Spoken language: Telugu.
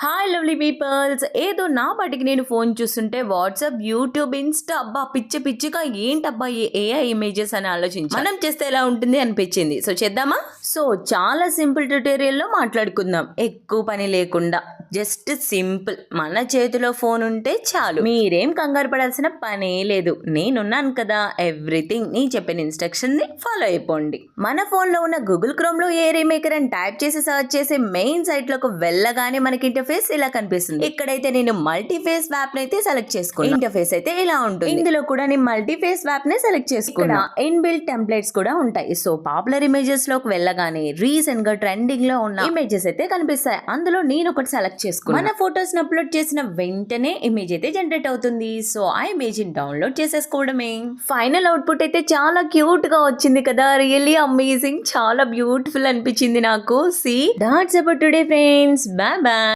హాయ్ లవ్లీ పీపుల్స్, ఏదో నా పాటికి నేను ఫోన్ చూస్తుంటే వాట్సాప్, యూట్యూబ్, ఇన్స్టా, అబ్బా పిచ్చి పిచ్చిగా ఏంటబ్బా ఈ ఏఐ ఇమేజెస్ అని ఆలోచించి మనం చేస్తే ఎలా ఉంటుంది అనిపించింది. సో చేద్దామా? సో చాలా సింపుల్ ట్యుటోరియల్లో మాట్లాడుకుందాం, ఎక్కువ పని లేకుండా. జస్ట్ సింపుల్, మన చేతిలో ఫోన్ ఉంటే చాలు, మీరేం కంగారు పడాల్సిన పనే లేదు. నేనున్నాను కదా, ఎవ్రీథింగ్ నీ చెప్పిన ఇన్స్ట్రక్షన్ ని ఫాలో అయిపోండి. మన ఫోన్ లో ఉన్న గూగుల్ క్రోమ్ లో ఏఐ మేకర్ అని టైప్ చేసి సర్చ్ చేసి మెయిన్ సైట్ లోకి వెళ్ళగానే మనకి ఇంటర్ఫేస్ ఇలా కనిపిస్తుంది. ఇక్కడైతే నేను మల్టీఫేస్ వ్యాప్ అయితే సెలెక్ట్ చేసుకున్నాను. ఇంటర్ఫేస్ అయితే ఇలా ఉంటుంది. ఇందులో కూడా నేను మల్టీఫేస్ వ్యాప్ నే సెలెక్ట్ చేసుకున్నా. ఇన్బిల్ట్ టెంప్లెట్స్ కూడా ఉంటాయి. సో పాపులర్ ఇమేజెస్ లోకి వెళ్ళగానే రీసెంట్ గా ట్రెండింగ్ లో ఉన్న ఇమేజెస్ అయితే కనిపిస్తాయి. అందులో నేను ఒకటి సెలెక్ట్ చేసుకున్నాను. మన ఫొటోస్ ని అప్లోడ్ చేసిన వెంటనే ఇమేజ్ అయితే జనరేట్ అవుతుంది. సో ఆ ఇమేజ్ ని డౌన్లోడ్ చేసేసుకోవడమే. ఫైనల్ అవుట్పుట్ అయితే చాలా క్యూట్ గా వచ్చింది కదా, రియల్లీ అమేజింగ్, చాలా బ్యూటిఫుల్ అనిపించింది నాకు. So that's about today friends, bye bye.